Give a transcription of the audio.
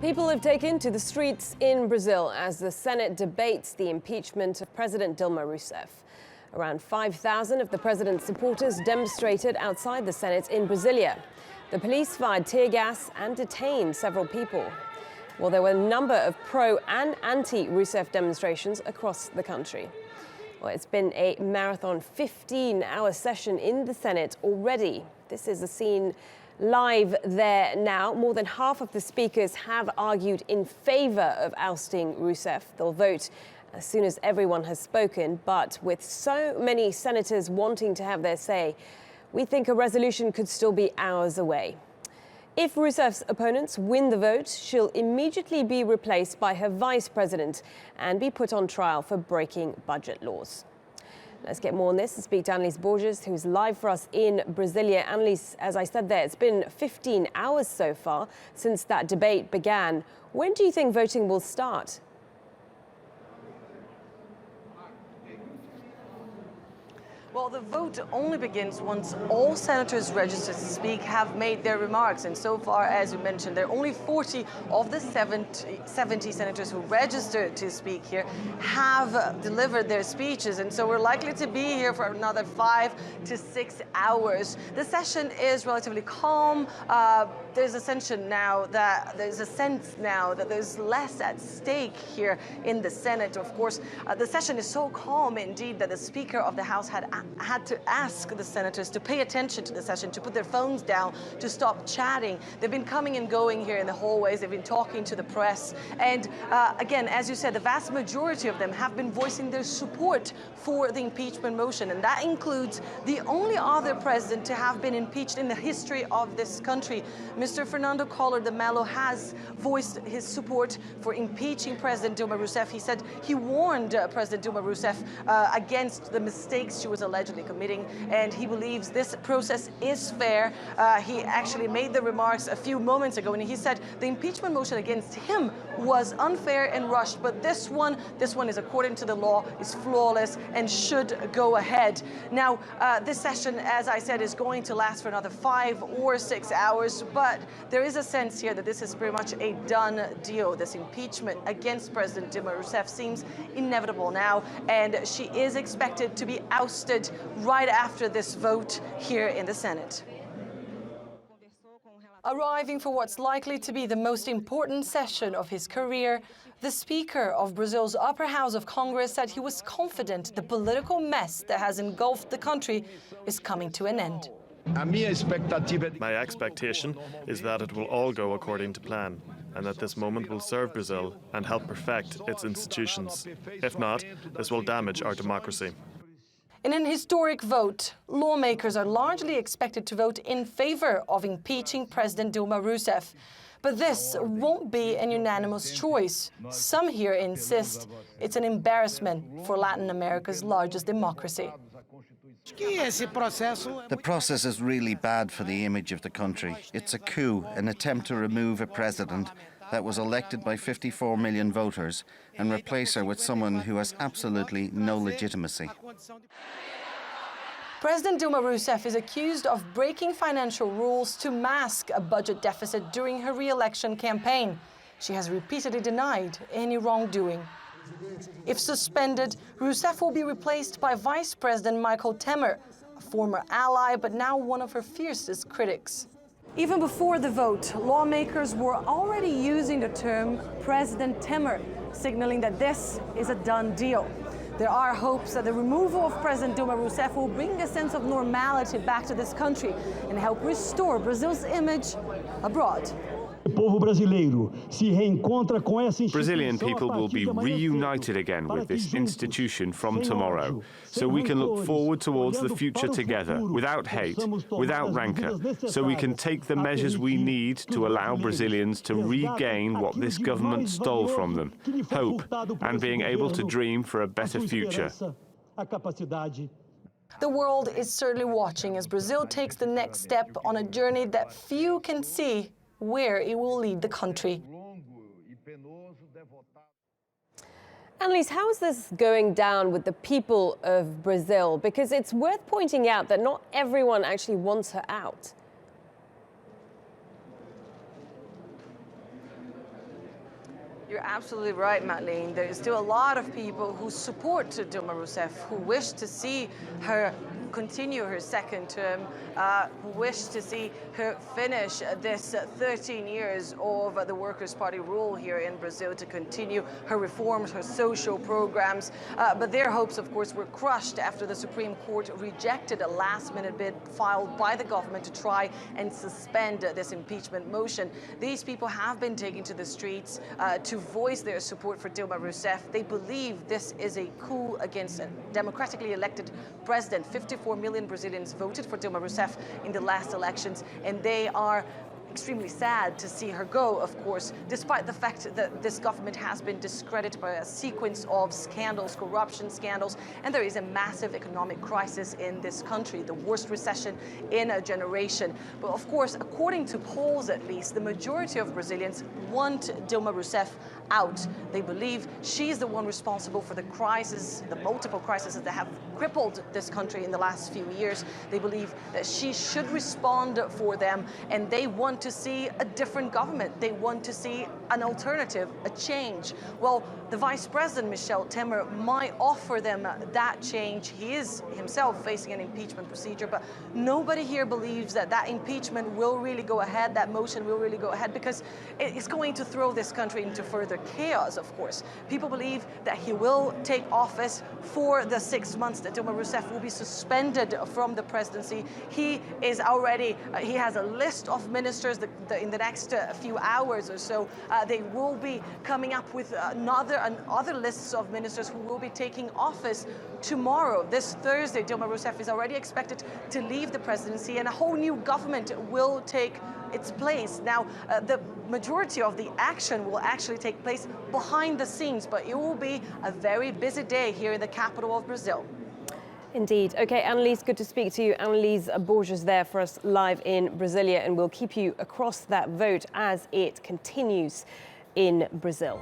People have taken to the streets in Brazil as the Senate debates the impeachment of President Dilma Rousseff. Around 5,000 of the president's supporters demonstrated outside the Senate in Brasilia. The police fired tear gas and detained several people. Well, there were a number of pro- and anti-Rousseff demonstrations across the country. Well, it's been a marathon 15-hour session in the Senate already. This is a scene live there now. More than half of the speakers have argued in favor of ousting Rousseff. They'll vote as soon as everyone has spoken, but with so many senators wanting to have their say, we think a resolution could still be hours away. If Rousseff's opponents win the vote, she'll immediately be replaced by her vice president and be put on trial for breaking budget laws. Let's get more on this and speak to Anelise Borges, who's live for us in Brasilia. Anelise, as I said there, it's been 15 hours so far since that debate began. When do you think voting will start? Well, the vote only begins once all senators registered to speak have made their remarks. And so far, as you mentioned, there are only 40 of the 70 senators who registered to speak here have delivered their speeches. And so we're likely to be here for another 5 to 6 hours. The session is relatively calm. There's a sense now that there's less at stake here in the Senate. Of course, the session is so calm indeed that the Speaker of the House had to ask the senators to pay attention to the session, to put their phones down, to stop chatting. They've been coming and going here in the hallways. They've been talking to the press. And again, as you said, the vast majority of them have been voicing their support for the impeachment motion. And that includes the only other president to have been impeached in the history of this country. Mr. Fernando Collor de Mello has voiced his support for impeaching President Dilma Rousseff. He said he warned President Dilma Rousseff against the mistakes she was allegedly committing, and he believes this process is fair. He actually made the remarks a few moments ago, and he said the impeachment motion against him was unfair and rushed, but this one is, according to the law, is flawless and should go ahead. Now, this session, as I said, is going to last for another 5 or 6 hours, but there is a sense here that this is pretty much a done deal. This impeachment against President Dilma Rousseff seems inevitable now, and she is expected to be ousted right after this vote here in the Senate. Arriving for what's likely to be the most important session of his career, the Speaker of Brazil's upper house of Congress said he was confident the political mess that has engulfed the country is coming to an end. My expectation is that it will all go according to plan, and that this moment will serve Brazil and help perfect its institutions. If not, this will damage our democracy. In an historic vote, lawmakers are largely expected to vote in favor of impeaching President Dilma Rousseff. But this won't be an unanimous choice. Some here insist it's an embarrassment for Latin America's largest democracy. The process is really bad for the image of the country. It's a coup, an attempt to remove a president that was elected by 54 million voters and replace her with someone who has absolutely no legitimacy. President Dilma Rousseff is accused of breaking financial rules to mask a budget deficit during her re-election campaign. She has repeatedly denied any wrongdoing. If suspended, Rousseff will be replaced by Vice President Michel Temer, a former ally but now one of her fiercest critics. Even before the vote, lawmakers were already using the term President Temer, signaling that this is a done deal. There are hopes that the removal of President Dilma Rousseff will bring a sense of normality back to this country and help restore Brazil's image abroad. Brazilian people will be reunited again with this institution from tomorrow, so we can look forward towards the future together, without hate, without rancor, so we can take the measures we need to allow Brazilians to regain what this government stole from them, hope, and being able to dream for a better future. The world is certainly watching as Brazil takes the next step on a journey that few can see where it will lead the country. Anelise, how is this going down with the people of Brazil? Because it's worth pointing out that not everyone actually wants her out. You're absolutely right, Madeleine. There is still a lot of people who support Dilma Rousseff, who wish to see her continue her second term, who wish to see her finish this 13 years of the Workers' Party rule here in Brazil, to continue her reforms, her social programs. But their hopes, of course, were crushed after the Supreme Court rejected a last-minute bid filed by the government to try and suspend this impeachment motion. These people have been taking to the streets to voice their support for Dilma Rousseff. They believe this is a coup against a democratically elected president. 54 million Brazilians voted for Dilma Rousseff in the last elections, and they are extremely sad to see her go, of course, despite the fact that this government has been discredited by a sequence of scandals, corruption scandals, and there is a massive economic crisis in this country, the worst recession in a generation. But of course, according to polls at least, the majority of Brazilians want Dilma Rousseff out. They believe she's the one responsible for the crisis, the multiple crises that have crippled this country in the last few years. They believe that she should respond for them, and they want to see a different government. They want to see an alternative, a change. Well, the Vice President, Michel Temer, might offer them that change. He is himself facing an impeachment procedure, but nobody here believes that that impeachment will really go ahead, that motion will really go ahead, because it's going to throw this country into further chaos, of course. People believe that he will take office for the 6 months that Dilma Rousseff will be suspended from the presidency. He is already, he has a list of ministers that in the next few hours or so, they will be coming up with other lists of ministers who will be taking office tomorrow. This Thursday, Dilma Rousseff is already expected to leave the presidency, and a whole new government will take its place. Now, the majority of the action will actually take place behind the scenes, but it will be a very busy day here in the capital of Brazil. Indeed. Okay, Anelise, good to speak to you. Anelise Borges there for us live in Brasilia, and we'll keep you across that vote as it continues in Brazil.